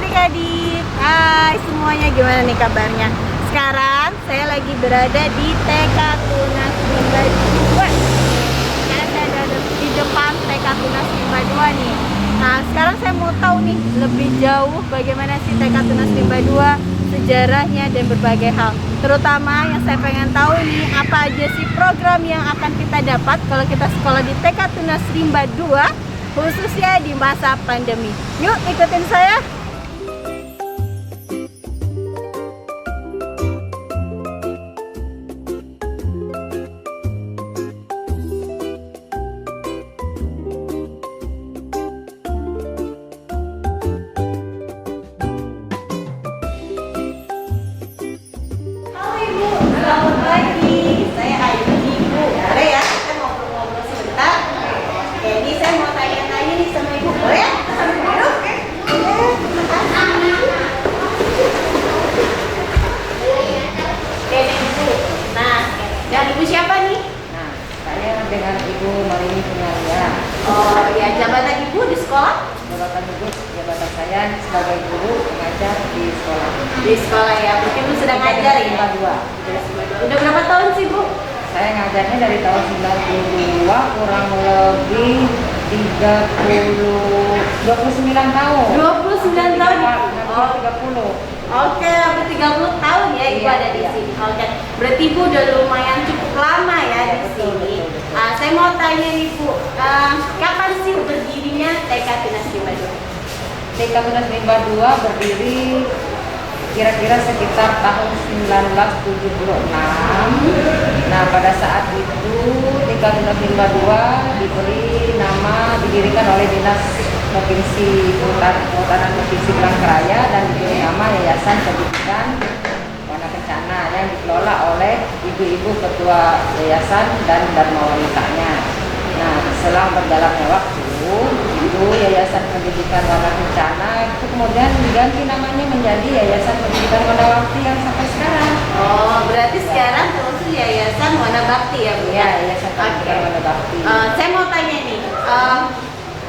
adik-adik. Hai semuanya, gimana nih kabarnya? Sekarang saya lagi berada di TK Tunas Rimba 2. Sekarang saya ada di depan TK Tunas Rimba 2 nih. Nah, sekarang saya mau tahu nih lebih jauh bagaimana sih TK Tunas Rimba 2, sejarahnya dan berbagai hal. Terutama yang saya pengen tahu nih, apa aja sih program yang akan kita dapat kalau kita sekolah di TK Tunas Rimba 2, khususnya di masa pandemi. Yuk ikutin saya. Ibu siapa nih? Nah, saya dengan Ibu Marini Punaria. Oh ya, jabatan Ibu di sekolah? Jabatan saya sebagai guru pengajar di sekolah. Di sekolah ya, mungkin Ibu sedang ngajar ya? Udah berapa tahun sih Bu? Saya ngajarnya dari tahun 92, kurang lebih 29 tahun. 29 tahun? Oh, 30. Oke, hampir 30 tahun ya Ibu Iya, ada di iya. sini. Oke, berarti Ibu udah lumayan cukup lama ya di sini. Saya mau tanya nih Bu, kapan sih berdirinya TK Tunas Rimba 2? TK Tunas Rimba 2 berdiri kira-kira sekitar tahun 1976. Nah, pada saat itu TK Tunas Rimba 2 didirikan oleh Dinas Provinsi Kehutanan Provinsi Palangkaraya dan diberi nama Yayasan Pendidikan Wana Kencana yang dikelola oleh ibu-ibu ketua yayasan dan dharma wanitanya. Nah, selang berjalannya waktu, itu Yayasan Pendidikan Wana Kencana itu kemudian diganti namanya menjadi Yayasan Pendidikan Wana Bakti yang sampai sekarang. Oh, berarti sekarang terus Yayasan Wana Bakti ya Bu? Ya, Yayasan Pendidikan Wana Bakti. Saya mau tanya nih,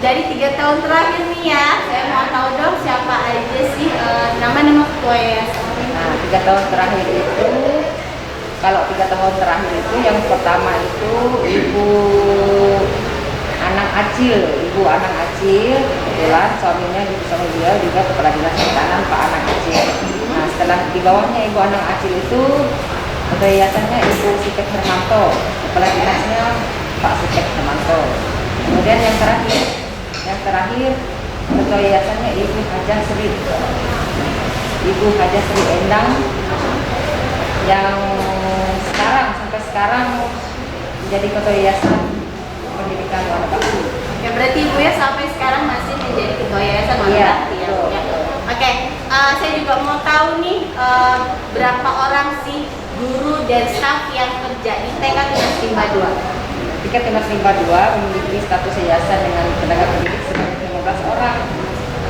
dari 3 tahun terakhir nih ya, saya mau tahu dong siapa aja sih nama-nama ketua yayasan. Nah, 3 tahun terakhir itu, kalau 3 tahun terakhir itu yang pertama itu Ibu Anang Acil, kebetulan suaminya beliau juga Kepala Dinas Pertanian Pak Anang Acil. Nah, setelah di bawahnya Ibu Anang Acil itu ketua yayasannya Ibu Sitek Hermanto, Kepala Dinasnya Pak Sitek Hermanto. Kemudian yang terakhir ketua yayasannya Ibu Hajah Sri Endang yang sampai sekarang menjadi ketua yayasan pendidikan Wana Bakti. Ya berarti Ibu ya sampai sekarang masih menjadi ketua yayasan Wana Bakti ya. Oke, saya juga mau tahu nih berapa orang sih guru dan staf yang kerja di TK Tunas Rimba 2? TK Tunas Rimba 2 memiliki status yayasan dengan tenaga pendidik sebanyak 15 orang.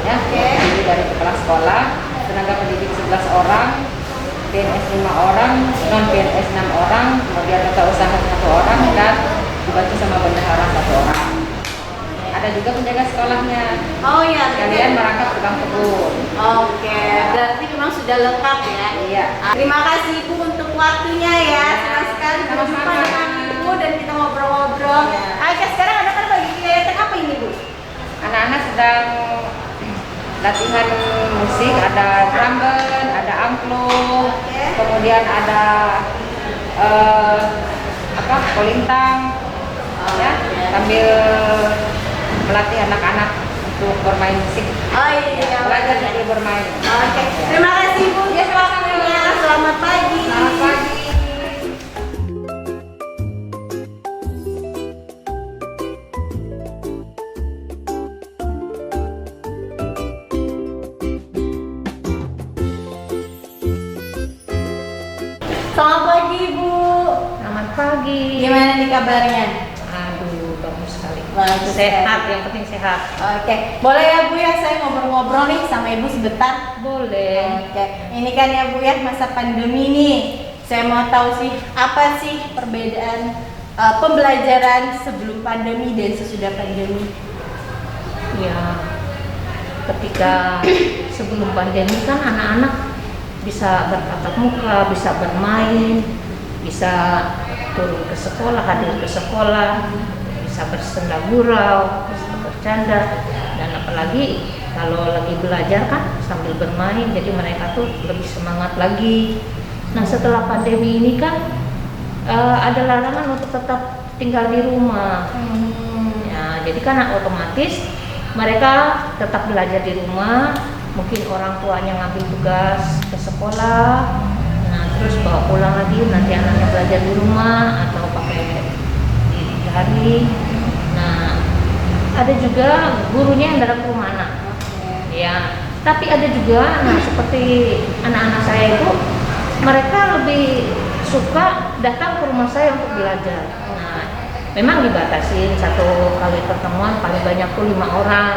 Ya, jadi dari kepala sekolah, tenaga pendidik 11 orang, PNS 5 orang, non PNS 6 orang, kemudian tata usaha 1 orang dan dibantu sama bendahara 1 orang. Ada juga penjaga sekolahnya. Oh iya, Kalian merangkap tukang kebun. Oke, berarti memang sudah lengkap ya. Iya. Terima kasih Ibu untuk waktunya ya. Senang sekali berjumpa dengan Ibu dan kita ngobrol-ngobrol. Oke, sekarang anak-anak bagi kegiatan apa ini Bu? Anak-anak sedang latihan musik, ada drum band, ada angklung, kemudian ada kolintang, ya, sambil melatih anak-anak untuk bermain musik. Oh iya, Belajar sambil bermain. Oke, terima kasih Bu Ya, untuk waktunya. Selamat pagi. Selamat pagi. Selamat pagi Bu. Selamat pagi. Gimana nih kabarnya? Aduh, bagus sekali. Bagus. Sehat, yang penting sehat. Oke, boleh ya Bu ya saya ngobrol-ngobrol nih sama Ibu sebentar? Boleh. Oke, ini kan ya Bu ya masa pandemi nih. Saya mau tahu sih apa sih perbedaan pembelajaran sebelum pandemi dan sesudah pandemi? Ya, ketika sebelum pandemi kan anak-anak bisa bertatap muka, bisa bermain, bisa turun ke sekolah, hadir ke sekolah, bisa bersenda gurau, bisa bercanda, dan apalagi kalau lagi belajar kan sambil bermain, jadi mereka tuh lebih semangat lagi. Nah setelah pandemi ini kan ada larangan untuk tetap tinggal di rumah. Ya, jadi kan otomatis mereka tetap belajar di rumah. Mungkin orang tuanya ngambil tugas ke sekolah, nah terus bawa pulang lagi, nanti anaknya belajar di rumah atau pakai di daring. Nah ada juga gurunya yang datang ke rumah anak. Ya, tapi ada juga, nah seperti anak-anak saya itu, mereka lebih suka datang ke rumah saya untuk belajar. Nah, memang dibatasin satu kali pertemuan paling banyak tuh 5 orang.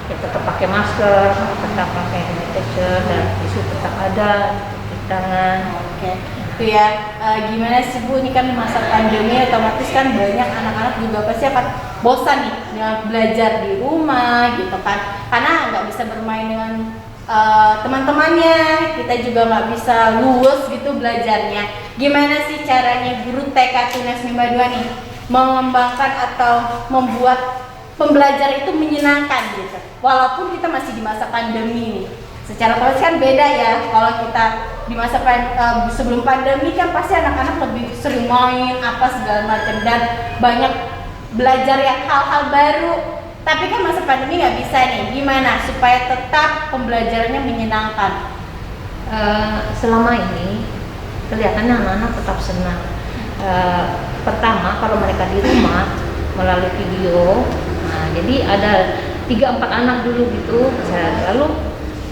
Ya tetap pakai masker, tetap pakai hand sanitizer, dan tisu tetap ada di tangan. Oke, itu ya. Gimana sih Bu, ini kan masa pandemi, otomatis kan banyak anak-anak juga pasti akan bosan nih dengan belajar di rumah gitu kan, karena nggak bisa bermain dengan teman-temannya, kita juga nggak bisa luwes gitu belajarnya. Gimana sih caranya guru TK Tunas Mimba 2 nih mengembangkan atau membuat pembelajaran itu menyenangkan gitu, walaupun kita masih di masa pandemi nih. Secara otomatis kan beda ya, kalau kita di masa sebelum pandemi kan pasti anak-anak lebih sering main apa segala macam dan banyak belajar yang hal-hal baru. Tapi kan masa pandemi nggak bisa nih, gimana supaya tetap pembelajarannya menyenangkan? Selama ini kelihatannya anak-anak tetap senang. Pertama kalau mereka di rumah melalui video, nah jadi ada 3-4 anak dulu gitu, lalu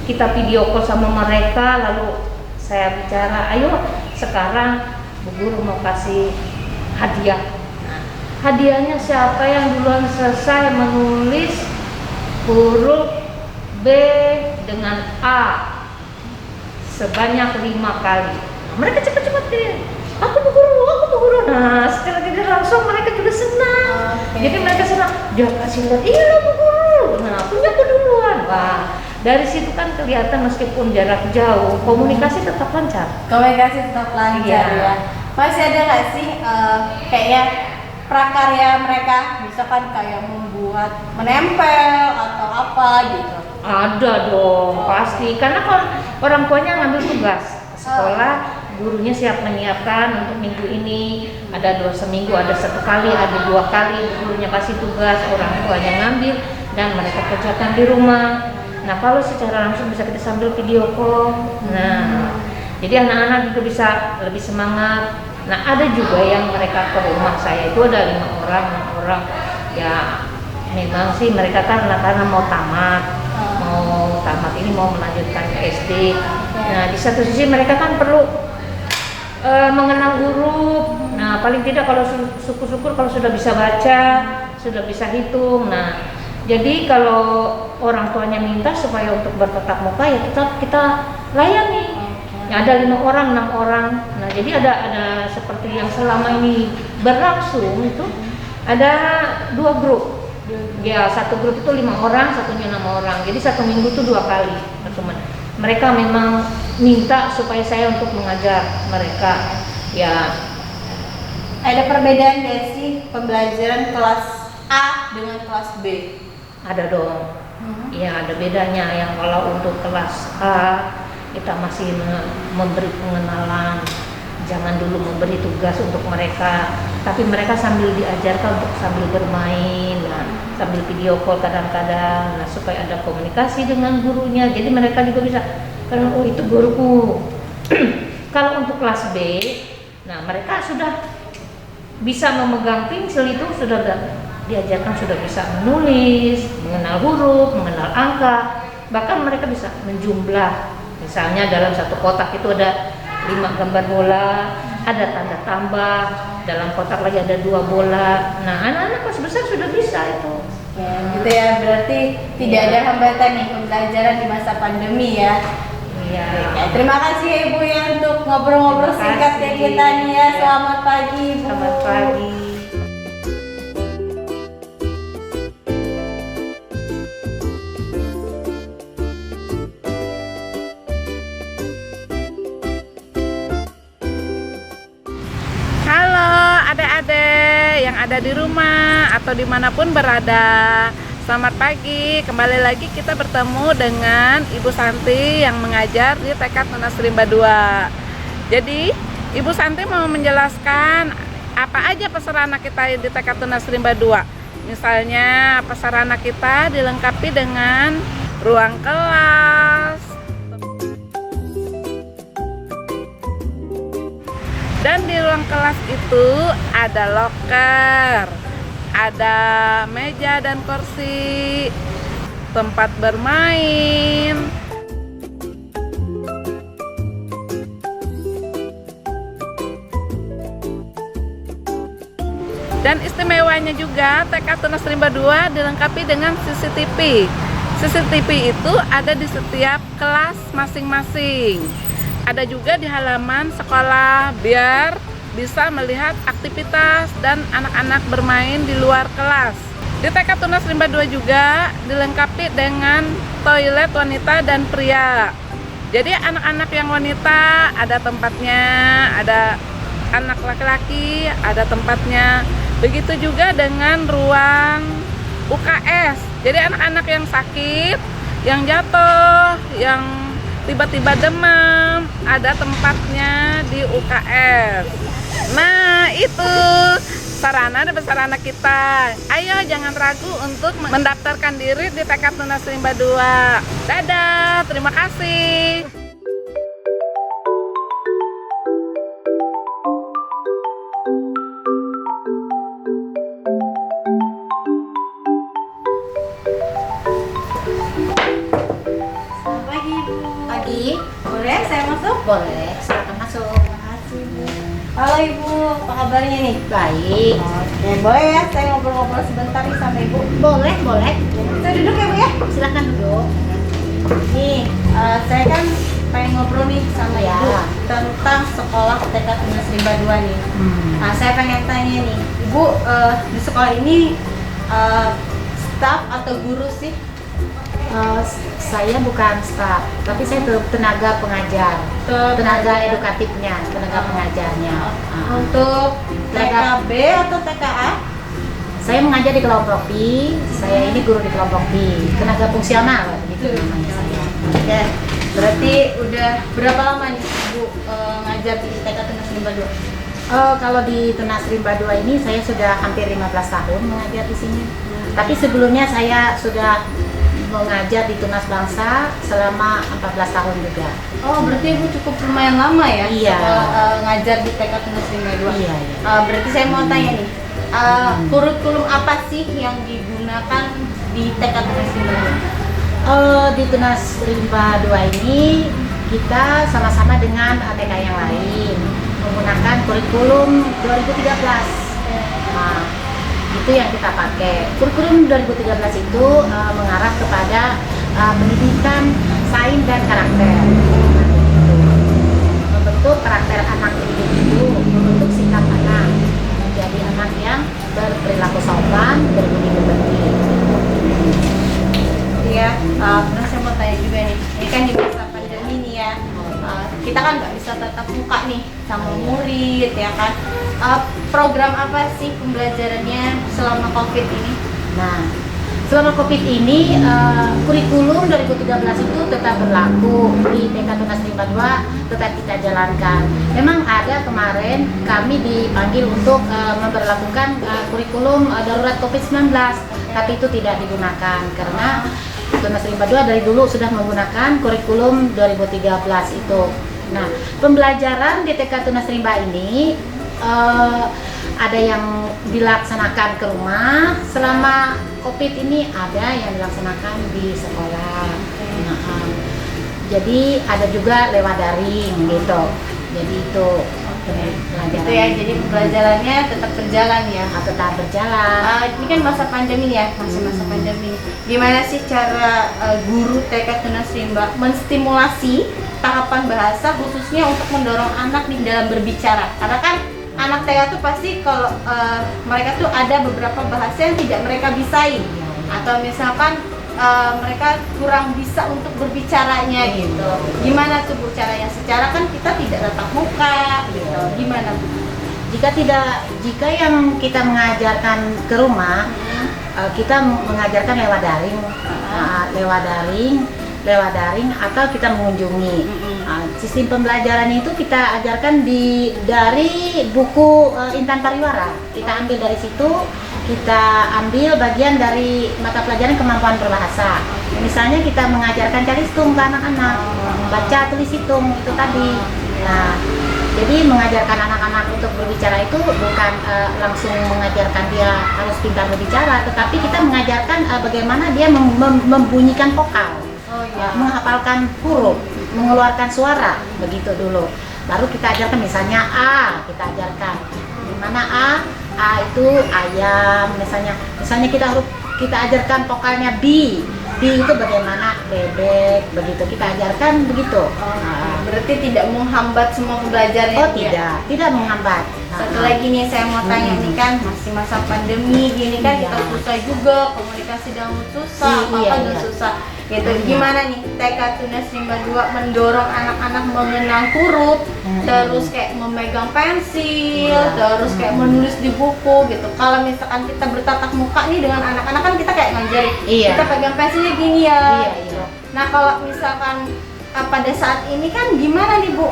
kita video call sama mereka, lalu saya bicara, ayo sekarang Bu Guru mau kasih hadiah. Nah, hadiahnya siapa yang duluan selesai menulis huruf B dengan A sebanyak 5 kali. Nah, mereka cepat-cepat dia, aku Bu Guru. Nah setelah tidak langsung mereka juga senang. Jadi mereka senang, dia kasih lihat, iya loh Bu Guru, nah punya aku duluan. Wah, dari situ kan kelihatan meskipun jarak jauh, komunikasi tetap lancar. Komunikasi tetap lancar ya. Masih ada nggak sih kayak prakarya mereka, misalkan kayak membuat menempel atau apa gitu? Ada dong, pasti. Karena kalau orang tuanya ngambil tugas ke sekolah, gurunya siap menyiapkan untuk minggu ini, ada 2 seminggu, ada 1 kali, ada 2 kali, gurunya kasih tugas, orang tuanya ngambil dan mereka kerjakan di rumah. Nah kalau secara langsung bisa kita sambil video call. Nah jadi anak-anak juga bisa lebih semangat. Nah ada juga yang mereka ke rumah saya itu ada 5 orang, 6 orang. Ya memang sih mereka kan karena mau tamat ini mau melanjutkan ke SD. Nah di satu sisi mereka kan perlu mengenal huruf. Nah paling tidak kalau syukur-syukur kalau sudah bisa baca, sudah bisa hitung. Nah jadi kalau orang tuanya minta supaya untuk bertatap muka, ya tetap kita layani. Ya, ada 5 orang, 6 orang. Nah jadi ada seperti yang selama ini berlangsung itu ada 2 grup. Ya 1 grup itu 5 orang, satunya 6 orang. Jadi 1 minggu itu 2 kali pertemuan. Mereka memang minta supaya saya untuk mengajar mereka. Ya ada perbedaan nggak sih pembelajaran kelas A dengan kelas B? Ada dong. Ya ada bedanya. Yang kalau untuk kelas A kita masih memberi pengenalan, jangan dulu memberi tugas untuk mereka, tapi mereka sambil diajarkan untuk sambil bermain, nah, sambil video call kadang-kadang, nah, supaya ada komunikasi dengan gurunya. Jadi mereka juga bisa, kalau oh itu guruku. Kalau untuk kelas B, nah mereka sudah bisa memegang pensil, itu sudah diajarkan, sudah bisa menulis, mengenal huruf, mengenal angka, bahkan mereka bisa menjumlah. Misalnya dalam satu kotak itu ada 5 gambar bola, ada tanda tambah, dalam kotak lagi ada 2 bola. Nah anak-anak kelas besar sudah bisa itu. Ya, gitu ya, berarti tidak ada hambatan nih pembelajaran di masa pandemi ya. Iya. Ya, terima kasih ya Ibu ya untuk ngobrol-ngobrol singkat ya kita nih ya. Selamat pagi Ibu. Selamat pagi. yang ada di rumah atau dimanapun berada. Selamat pagi, kembali lagi kita bertemu dengan Ibu Santi yang mengajar di TK Tunas Rimba 2. Jadi Ibu Santi mau menjelaskan apa aja prasarana kita di TK Tunas Rimba 2. Misalnya prasarana kita dilengkapi dengan ruang kelas, dan di ruang kelas itu ada loker, ada meja dan kursi, tempat bermain. Dan istimewanya juga TK Tunas Rimba 2 dilengkapi dengan CCTV. CCTV itu ada di setiap kelas masing-masing. Ada juga di halaman sekolah biar bisa melihat aktivitas dan anak-anak bermain di luar kelas. Di TK Tunas Rimba 2 juga dilengkapi dengan toilet wanita dan pria. Jadi anak-anak yang wanita ada tempatnya, ada anak laki-laki ada tempatnya. Begitu juga dengan ruang UKS. Jadi anak-anak yang sakit, yang jatuh, yang tiba-tiba demam, ada tempatnya di UKS. Nah, itu sarana dan prasarana kita. Ayo jangan ragu untuk mendaftarkan diri di TK Tunas Rimba 2. Dadah, terima kasih. Pagi, boleh saya masuk? Boleh, silakan masuk. Terima kasih Bu. Halo Ibu, apa kabarnya nih? Baik. Oke, boleh ya saya ngobrol-ngobrol sebentar nih sama Ibu? Boleh, boleh. Saya duduk ya Bu ya? Silakan duduk. Nih, saya kan pengen ngobrol nih sama Ya. Ibu tentang sekolah TK Tunas Rimba 2 nih. Nah, saya pengen tanya nih, Ibu di sekolah ini staf atau guru sih? Saya bukan staf, tapi saya tenaga pengajar, tenaga edukatifnya, tenaga pengajarnya. Untuk Tenaga- TKB atau TKA? Saya mengajar di kelompok B, saya ini guru di kelompok B, tenaga fungsional, gitu namanya saya. Oke, berarti udah berapa lama nih Ibu ngajar di TK Tunas Rimba 2? Kalau di Tunas Rimba 2 ini saya sudah hampir 15 tahun mengajar di sini. Tapi sebelumnya saya sudah mengajar di Tunas Bangsa selama 14 tahun juga. Oh, berarti Ibu cukup lumayan lama ya? Iya. Setelah, ngajar di TK Tunas Rimba 2. Iya, iya. Berarti saya mau tanya nih, kurikulum apa sih yang digunakan di TK Tunas Rimba 2? Di Tunas Rimba 2 ini kita sama-sama dengan ATK yang lain menggunakan kurikulum 2013. Nah, itu yang kita pakai. Kurikulum 2013 itu mengarah kepada pendidikan sains dan karakter. Membentuk karakter anak didik itu, membentuk sikap anak menjadi anak yang berperilaku sopan, berbudi pekerti. Iya, terus saya mau tanya juga nih, ini kan di masa pandemi nih ya, kita kan nggak bisa tatap muka nih sama murid ya kan. Program apa sih pembelajarannya selama COVID ini? Nah, selama COVID ini kurikulum 2013 itu tetap berlaku di TK Tunas Rimba 2, tetap kita jalankan. Memang ada kemarin kami dipanggil untuk memperlakukan kurikulum darurat COVID-19, tapi itu tidak digunakan karena Tunas Rimba 2 dari dulu sudah menggunakan kurikulum 2013 itu. Nah, pembelajaran di TK Tunas Rimba ini ada yang dilaksanakan ke rumah selama COVID ini, ada yang dilaksanakan di sekolah. Nah, jadi ada juga lewat daring gitu. Jadi itu pelajaran. Itu ya, jadi pembelajarannya tetap berjalan ya. Tetap berjalan. Ini kan masa pandemi ya, masih masa pandemi. Gimana sih cara guru TK Tunas Rimba menstimulasi tahapan bahasa khususnya untuk mendorong anak di dalam berbicara? Karena kan anak TK tuh pasti kalau mereka tuh ada beberapa bahasa yang tidak mereka bisain, atau misalkan mereka kurang bisa untuk berbicaranya gitu. Gimana tuh Bu caranya? Secara kan kita tidak tatap muka gitu. Gimana Bu? jika yang kita mengajarkan ke rumah, kita mengajarkan lewat daring atau kita mengunjungi. Sistem pembelajaran itu kita ajarkan dari buku Intan Pariwara. Kita ambil dari situ, kita ambil bagian dari mata pelajaran kemampuan berbahasa. Misalnya kita mengajarkan calistung ke anak-anak, baca tulis hitung itu tadi. Nah, jadi mengajarkan anak-anak untuk berbicara itu bukan langsung mengajarkan dia harus pintar berbicara, tetapi kita mengajarkan bagaimana dia membunyikan vokal, menghafalkan huruf, mengeluarkan suara, begitu dulu. Baru kita ajarkan misalnya A, kita ajarkan di mana A itu ayam, misalnya kita ajarkan vokalnya B itu bagaimana bebek, begitu kita ajarkan begitu. Berarti tidak menghambat semua pembelajarannya? Oh tidak menghambat. Satu lagi nih saya mau tanya nih kan masih masa pandemi gini kan kita susah juga, komunikasi dengan susah, apa susah gitu. Gimana nih TK Tunas Rimba 2 mendorong anak-anak mengenal huruf, terus kayak memegang pensil, terus kayak menulis di buku gitu. Kalau misalkan kita bertatap muka nih dengan anak-anak kan kita kayak ngajarin, kita pegang pensilnya gini ya. Nah kalau misalkan pada saat ini kan gimana nih Bu?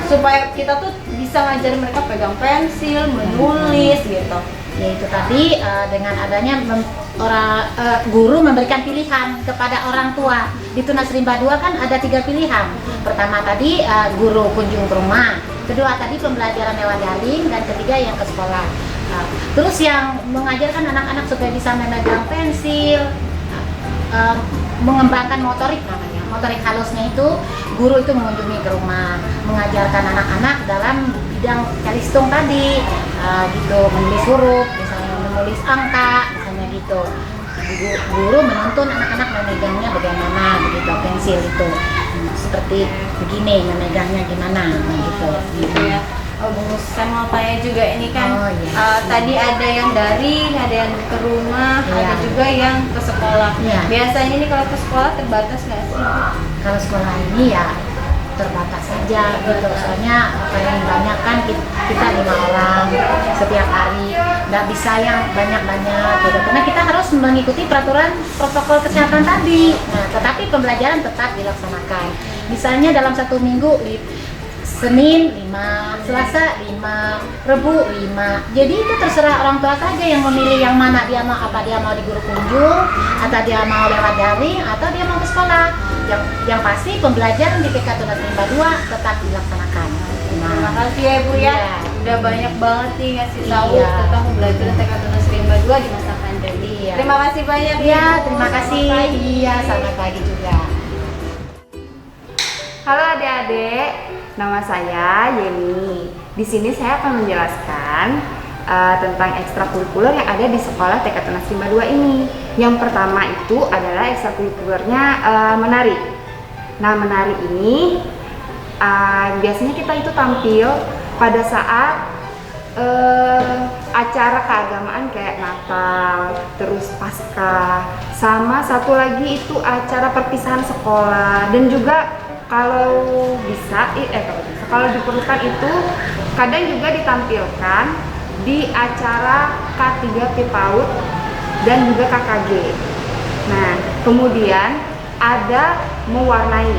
Supaya kita tuh bisa ngajarin mereka pegang pensil, menulis gitu. Ya itu tadi dengan adanya guru memberikan pilihan kepada orang tua. Di Tunas Rimba 2 kan ada 3 pilihan. Pertama tadi guru kunjung ke rumah, kedua tadi pembelajaran lewat daring, dan ketiga yang ke sekolah. Terus yang mengajarkan anak-anak supaya bisa memegang pensil, mengembangkan motorik namanya. Motorik halusnya itu guru itu mengunjungi ke rumah, mengajarkan anak-anak dalam bidang calistung tadi, gitu, menulis huruf, misalnya menulis angka, misalnya gitu. Guru menuntun anak-anak memegangnya bagaimana, begitu, pensil itu seperti begini, memegangnya gimana, gitu. Ya. Oh Bu, saya mau tanya juga ini kan tadi ada yang daring, ada yang ke rumah, ada juga yang ke sekolah. Biasanya ini kalau ke sekolah terbatas nggak sih? Kalau sekolah ini ya terbatas saja gitu, soalnya paling banyak kan kita 5 orang setiap hari, nggak bisa yang banyak-banyak gitu, karena kita harus mengikuti peraturan protokol kesehatan tadi. Nah, tetapi pembelajaran tetap dilaksanakan. Misalnya dalam 1 minggu Senin 5, Selasa 5, Rebu 5. Jadi itu terserah orang tua saja yang memilih yang mana dia mau, apa dia mau di guru kunjung, atau dia mau lewat daring, atau dia mau ke sekolah. Yang pasti pembelajaran di TK Tunas Rimba 2 tetap dilaksanakan. Terima kasih ya Bu ya. Udah banyak banget nih ngasih tahu tentang pembelajaran TK Tunas Rimba 2 di masa pandemi. Terima kasih banyak ya. Terima kasih. Iya, selamat pagi juga. Halo adik-adik, nama saya Yeni. Di sini saya akan menjelaskan tentang ekstrakurikuler yang ada di sekolah TK Tunas Rimba 2 ini. Yang pertama itu adalah ekstrakurikulernya menari. Nah, menari ini biasanya kita itu tampil pada saat acara keagamaan kayak Natal, terus Paskah, sama satu lagi itu acara perpisahan sekolah, dan juga kalau diperlukan itu kadang juga ditampilkan di acara K3P PAUD dan juga KKG. Nah, kemudian ada mewarnai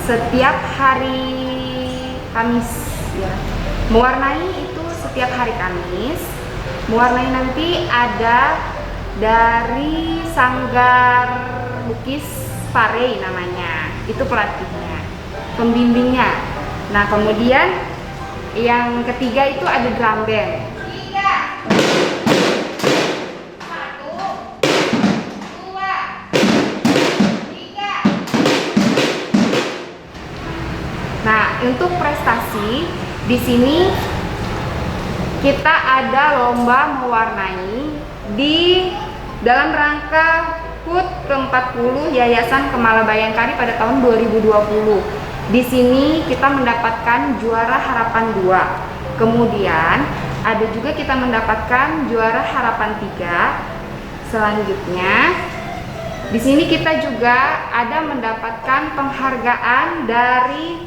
setiap hari Kamis ya. Mewarnai itu setiap hari Kamis. Mewarnai nanti ada dari Sanggar Lukis Pare namanya, itu pelatihnya, pembimbingnya. Nah, kemudian yang ketiga itu ada drum band. 3, 1, 2, 3. Nah, untuk prestasi di sini kita ada lomba mewarnai di dalam rangka HUT ke-40 Yayasan Kemala Bayangkari pada tahun 2020. Di sini kita mendapatkan juara harapan 2. Kemudian ada juga kita mendapatkan juara harapan 3. Selanjutnya di sini kita juga ada mendapatkan penghargaan dari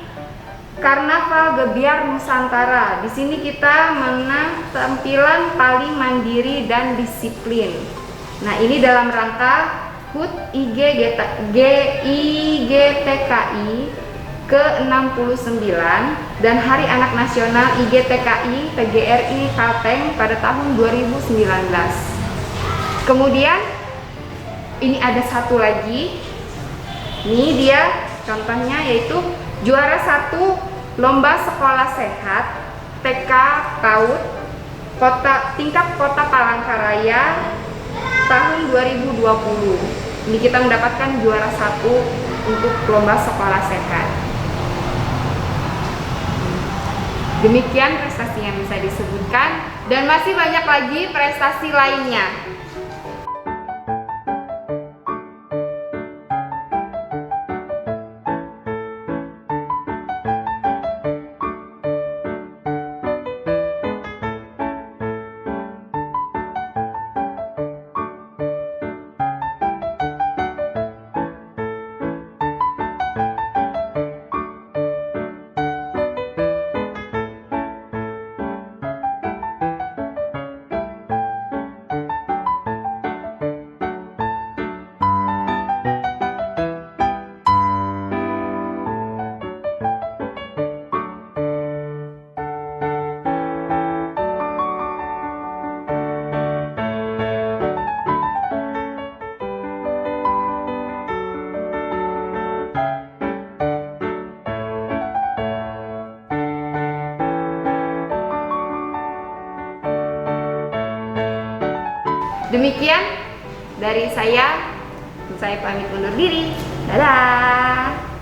Karnaval Gebiar Nusantara. Di sini kita menang tampilan paling mandiri dan disiplin. Nah, ini dalam rangka HUT IGTKI ke-69 dan Hari Anak Nasional IGTKI PGRI Kalteng pada tahun 2019. Kemudian ini ada satu lagi. Ini dia contohnya, yaitu juara 1 Lomba Sekolah Sehat TK PAUD tingkat Kota Palangkaraya tahun 2020. Ini kita mendapatkan juara 1 untuk Lomba Sekolah Sehat. Demikian prestasi yang bisa disebutkan dan masih banyak lagi prestasi lainnya. Demikian dari saya pamit undur diri. Dadah.